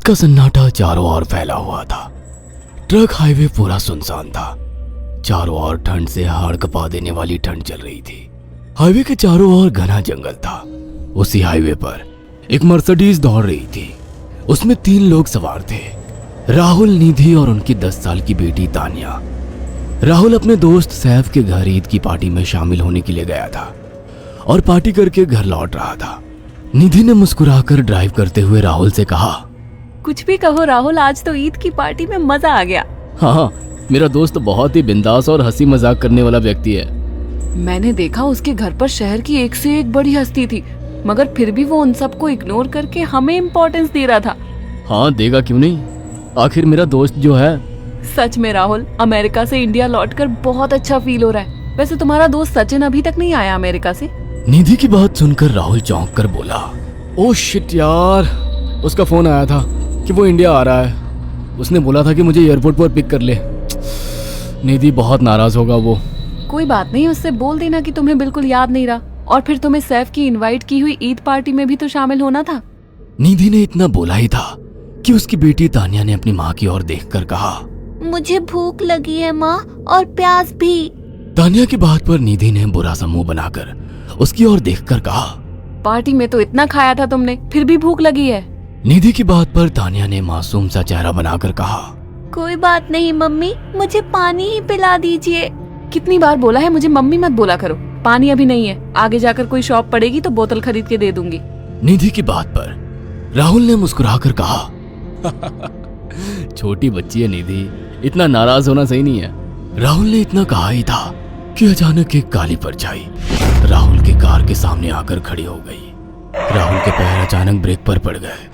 रात का सन्नाटा चारों ओर फैला हुआ था। ट्रक हाईवे पूरा सुनसान था। चारों ओर ठंड से हाड़ कपा देने वाली ठंड चल रही थी। हाईवे के चारों ओर घना जंगल था। उसी हाईवे पर एक मर्सिडीज दौड़ रही थी। उसमें 3 लोग सवार थे, राहुल, निधि और उनकी 10 साल की बेटी तानिया। राहुल अपने दोस्त सैफ के घर ईद की पार्टी में शामिल होने के लिए गया था और पार्टी करके घर लौट रहा था। निधि ने मुस्कुराकर ड्राइव करते हुए राहुल से कहा, कुछ भी कहो राहुल, आज तो ईद की पार्टी में मजा आ गया। हाँ, मेरा दोस्त बहुत ही बिंदास और हंसी मजाक करने वाला व्यक्ति है। मैंने देखा उसके घर पर शहर की एक से एक बड़ी हस्ती थी, मगर फिर भी वो उन सबको इग्नोर करके हमें इम्पोर्टेंस दे रहा था। हाँ, देगा क्यों नहीं, आखिर मेरा दोस्त जो है। सच में राहुल, अमेरिका से इंडिया लौटकर बहुत अच्छा फील हो रहा है। वैसे तुम्हारा दोस्त सचिन अभी तक नहीं आया अमेरिका से? निधि की बात सुनकर राहुल चौंक कर बोला, ओह शिट यार, उसका फोन आया था कि वो इंडिया आ रहा है। उसने बोला था कि मुझे एयरपोर्ट पर पिक कर ले। निधि बहुत नाराज होगा वो। कोई बात नहीं, उससे बोल देना कि तुम्हें बिल्कुल याद नहीं रहा, और फिर तुम्हें सैफ की इनवाइट की हुई ईद पार्टी में भी तो शामिल होना था। निधि ने इतना बोला ही था कि उसकी बेटी तानिया ने अपनी माँ की ओर देखकर कहा, मुझे भूख लगी है माँ, और प्यास भी। तानिया की बात पर निधि ने बुरा सा मुंह बनाकर उसकी ओर देखकर कहा, पार्टी में तो इतना खाया था तुमने, फिर भी भूख लगी है? निधि की बात पर तानिया ने मासूम सा चेहरा बनाकर कहा, कोई बात नहीं मम्मी, मुझे पानी ही पिला दीजिए। कितनी बार बोला है मुझे मम्मी मत बोला करो। पानी अभी नहीं है, आगे जाकर कोई शॉप पड़ेगी तो बोतल खरीद के दे दूंगी। निधि की बात पर राहुल ने मुस्कुराकर कहा, छोटी बच्ची है निधि, इतना नाराज होना सही नहीं है। राहुल ने इतना कहा ही था कि अचानक एक काली परछाई राहुल की कार के सामने आकर खड़ी हो गई। राहुल के पैर अचानक ब्रेक पर पड़ गए।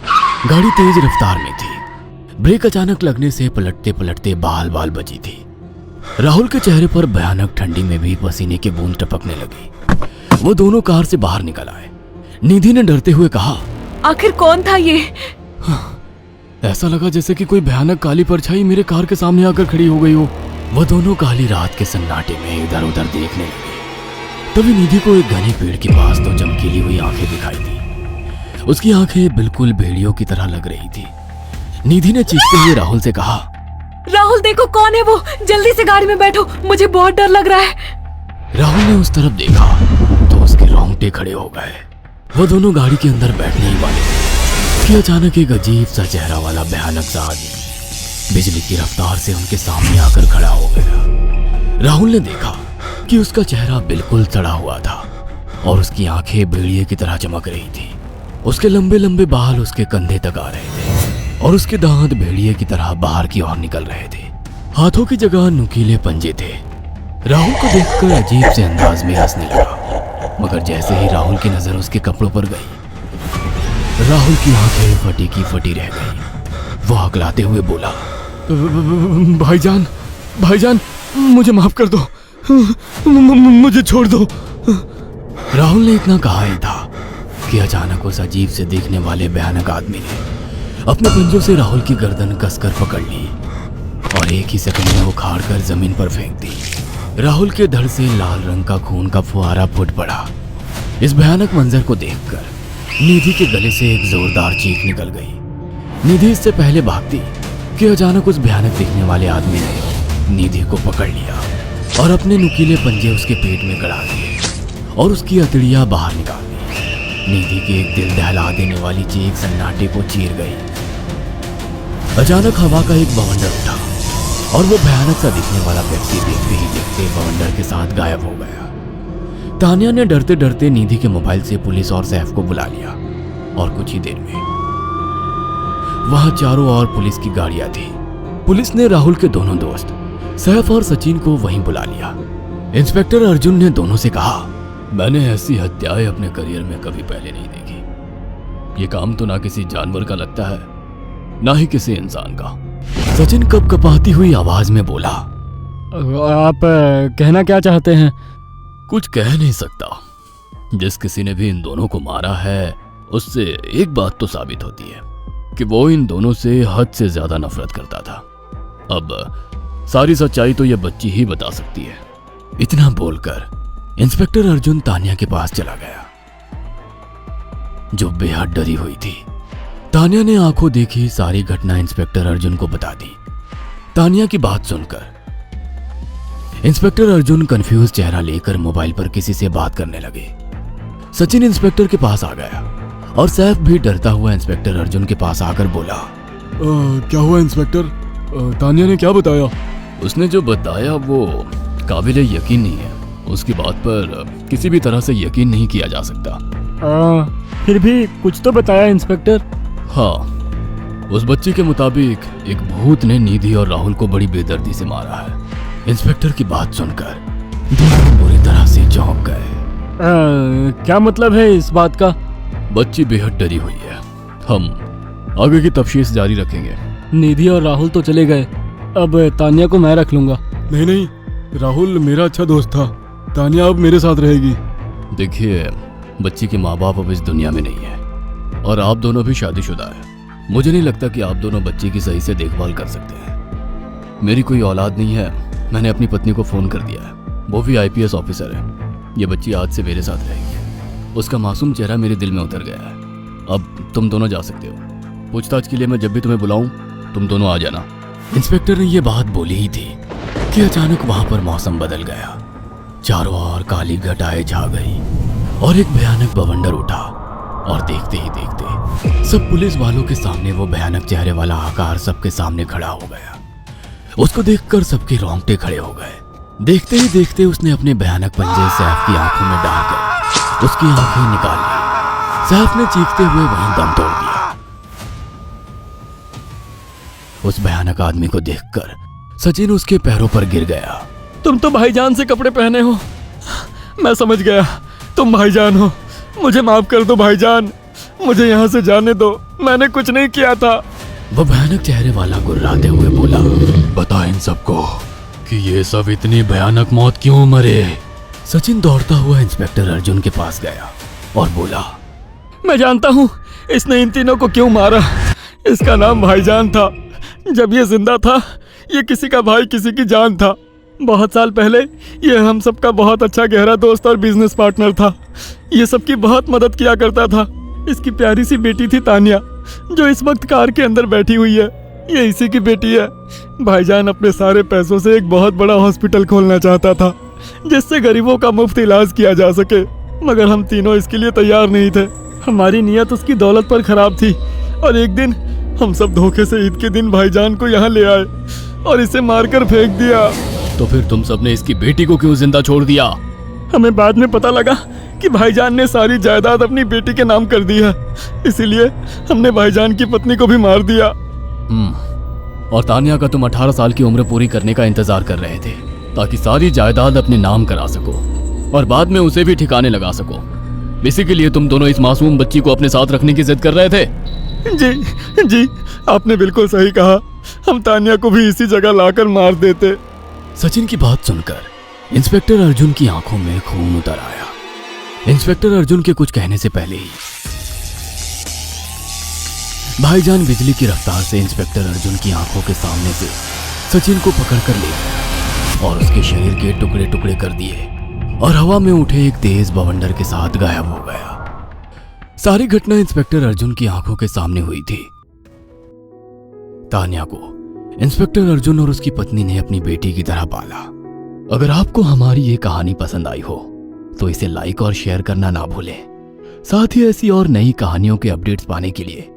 गाड़ी तेज रफ्तार में थी। ब्रेक अचानक लगने से पलटते पलटते बाल बाल बची थी। राहुल के चेहरे पर भयानक ठंडी में भी पसीने की बूंद टपकने लगी। वो दोनों कार से बाहर निकल आए। निधि ने डरते हुए कहा, आखिर कौन था ये? ऐसा लगा जैसे कि कोई भयानक काली परछाई मेरे कार के सामने आकर खड़ी हो गई हो। वो दोनों काली रात के सन्नाटे में इधर उधर देखने लगे। तभी निधि को एक घने पेड़ के पास 2 चमकीली हुई आंखें दिखाई दी। उसकी आंखें बिल्कुल भेड़ियों की तरह लग रही थी। निधि ने चीखते हुए राहुल से कहा, राहुल देखो कौन है वो, जल्दी से गाड़ी में बैठो, मुझे बहुत डर लग रहा है। राहुल ने उस तरफ देखा तो उसके रोंगटे खड़े हो गए। वो दोनों गाड़ी के अंदर बैठने ही वाले थे कि अचानक एक अजीब सा चेहरा वाला भयानक सा आदमी बिजली की रफ्तार से उनके सामने आकर खड़ा हो गया। राहुल ने देखा कि उसका चेहरा बिल्कुल सड़ा हुआ था और उसकी आंखें भेड़िए की तरह चमक रही थी। उसके लंबे लंबे बाल उसके कंधे तक आ रहे थे और उसके दांत भेड़िए की तरह बाहर की ओर निकल रहे थे। हाथों की जगह नुकीले पंजे थे। राहुल को देखकर अजीब से अंदाज में हंसने लगा, मगर जैसे ही राहुल की नजर उसके कपड़ों पर गई, राहुल की आंखें फटी की फटी रह गई। वो हकलाते हुए बोला, भाईजान, भाईजान, मुझे माफ कर दो, मुझे छोड़ दो। राहुल ने इतना कहा ही था कि अचानक उस अजीब से दिखने वाले भयानक आदमी ने अपने पंजों से राहुल की गर्दन कसकर पकड़ ली और एक ही सेकंड में उखाड़ कर जमीन पर फेंक दी। राहुल के धड़ से लाल रंग का खून का फुहारा फूट पड़ा। इस भयानक मंजर को देखकर निधि के गले से एक जोरदार चीख निकल गई। निधि इससे पहले भागती कि अचानक उस भयानक दिखने वाले आदमी ने निधि को पकड़ लिया और अपने नुकीले पंजे उसके पेट में गड़ा दिए और उसकी अतड़ियां बाहर निकाल दी। निधि की एक दिल दहला देने वाली चीख सन्नाटे को चीर गई। अचानक हवा का एक बवंडर उठा और वो भयानक सा दिखने वाला व्यक्ति देखते ही देखते बवंडर के साथ गायब हो गया। तानिया ने डरते डरते निधि के मोबाइल से पुलिस और सैफ को बुला लिया और कुछ ही देर में वहां चारों ओर पुलिस की गाड़ियां थी। पुलिस ने राहुल के दोनों दोस्त सैफ और सचिन को वहीं बुला लिया। इंस्पेक्टर अर्जुन ने दोनों से कहा, मैंने ऐसी हत्याएं अपने करियर में कभी पहले नहीं देखी। ये काम तो ना किसी जानवर का लगता है, ना ही किसी इंसान का। सचिन कपकपाती हुई आवाज में बोला, आप कहना क्या चाहते हैं? कुछ कह नहीं सकता। जिस किसी ने भी इन दोनों को मारा है उससे एक बात तो साबित होती है कि वो इन दोनों से हद से ज्यादा नफरत करता था। अब सारी सच्चाई तो ये बच्ची ही बता सकती है। इतना बोलकर इंस्पेक्टर अर्जुन तानिया के पास चला गया, जो बेहद डरी हुई थी। तानिया ने आंखों देखी सारी घटना इंस्पेक्टर अर्जुन को बता दी। तानिया की बात सुनकर इंस्पेक्टर अर्जुन कंफ्यूज चेहरा लेकर मोबाइल पर किसी से बात करने लगे। सचिन इंस्पेक्टर के पास आ गया और सैफ भी डरता हुआ इंस्पेक्टर अर्जुन के पास आकर बोला, क्या हुआ इंस्पेक्टर? तानिया ने क्या बताया? उसने जो बताया वो काबिले यकीन नहीं है। उसकी बात पर किसी भी तरह से यकीन नहीं किया जा सकता। फिर भी कुछ तो बताया इंस्पेक्टर। हाँ, उस बच्ची के मुताबिक एक भूत ने निधि और राहुल को बड़ी बेदर्दी से मारा है। इंस्पेक्टर की बात सुनकर दोनों बुरी तरह से चौंक गए। क्या मतलब है इस बात का? बच्ची बेहद डरी हुई है। हम आगे की तफ्तीश जारी रखेंगे। निधि और राहुल तो चले गए, अब तानिया को मैं रख लूंगा। नहीं, राहुल मेरा अच्छा दोस्त था। तानिया अब मेरे साथ रहेगी। देखिए, बच्ची के माँ बाप अब इस दुनिया में नहीं है और आप दोनों भी शादीशुदा है। मुझे नहीं लगता कि आप दोनों बच्ची की सही से देखभाल कर सकते हैं। मेरी कोई औलाद नहीं है। मैंने अपनी पत्नी को फोन कर दिया है, वो भी IPS ऑफिसर है। ये बच्ची आज से मेरे साथ रहेगी। उसका मासूम चेहरा मेरे दिल में उतर गया है। अब तुम दोनों जा सकते हो। पूछताछ के लिए मैं जब भी तुम्हें बुलाऊं तुम दोनों आ जाना। इंस्पेक्टर ने ये बात बोली ही थी कि अचानक वहां पर मौसम बदल गया। चारों ओर काली घटाएं छा गई और एक भयानक बवंडर उठा और देखते ही देखते सब पुलिस वालों के सामने वो भयानक चेहरे वाला आकार सबके सामने खड़ा हो गया। उसको देखकर सबके रोंगटे खड़े हो गए। देखते ही देखते उसने अपने भयानक पंजे सैफ की आंखों में डालकर उसकी आंखें निकाल ली। सैफ ने चीखते हुए वहीं दम तोड़ दिया। उस भयानक आदमी को देखकर सचिन उसके पैरों पर गिर गया। तुम तो भाईजान से कपड़े पहने हो। मैं समझ गया, तुम भाईजान हो। मुझे माफ कर दो भाईजान, मुझे यहाँ से जाने दो। मैंने कुछ नहीं किया था। वो भयानक चेहरे वाला गुर्राते हुए बोला, बता इन सबको कि ये सब इतनी भयानक मौत क्यों मरे। सचिन दौड़ता हुआ इंस्पेक्टर अर्जुन के पास गया और बोला, मैं जानता हूँ इसने इन तीनों को क्यों मारा। इसका नाम भाईजान था। जब ये जिंदा था ये किसी का भाई किसी की जान था। बहुत साल पहले ये हम सबका बहुत अच्छा गहरा दोस्त और बिजनेस पार्टनर था। ये सबकी बहुत मदद किया करता था। इसकी प्यारी सी बेटी थी तानिया, जो इस वक्त कार के अंदर बैठी हुई है। ये इसी की बेटी है। भाईजान अपने सारे पैसों से एक बहुत बड़ा हॉस्पिटल खोलना चाहता था जिससे गरीबों का मुफ्त इलाज किया जा सके, मगर हम तीनों इसके लिए तैयार नहीं थे। हमारी नीयत उसकी दौलत पर खराब थी और एक दिन हम सब धोखे से ईद के दिन भाईजान को यहाँ ले आए और इसे मारकर फेंक दिया। तो फिर तुम सबने इसकी बेटी को क्यों जिंदा छोड़ दिया? हमें बाद में पता लगा कि भाईजान ने सारी जायदाद अपनी बेटी के नाम कर दी है, इसीलिए हमने भाईजान की पत्नी को भी मार दिया। और तानिया का तुम 18 साल की उम्र पूरी करने का इंतजार कर रहे थे ताकि सारी जायदाद अपने नाम करा सको और बाद में उसे भी ठिकाने लगा सको। इसी के लिए तुम दोनों इस मासूम बच्ची को अपने साथ रखने की जिद कर रहे थे। जी, आपने बिल्कुल सही कहा। हम तानिया को भी इसी जगह लाकर मार देते। सचिन की बात सुनकर इंस्पेक्टर अर्जुन की आंखों में खून उतर आया। इंस्पेक्टर अर्जुन के कुछ कहने से पहले ही भाईजान बिजली की रफ्तार से इंस्पेक्टर अर्जुन की आंखों के सामने से सचिन को पकड़कर ले गया और उसके शरीर के टुकड़े टुकड़े कर दिए और हवा में उठे एक तेज बवंडर के साथ गायब हो गया। सारी घटना इंस्पेक्टर अर्जुन की आंखों के सामने हुई थी। तानिया को इंस्पेक्टर अर्जुन और उसकी पत्नी ने अपनी बेटी की तरह पाला। अगर आपको हमारी ये कहानी पसंद आई हो तो इसे लाइक और शेयर करना ना भूलें। साथ ही ऐसी और नई कहानियों के अपडेट्स पाने के लिए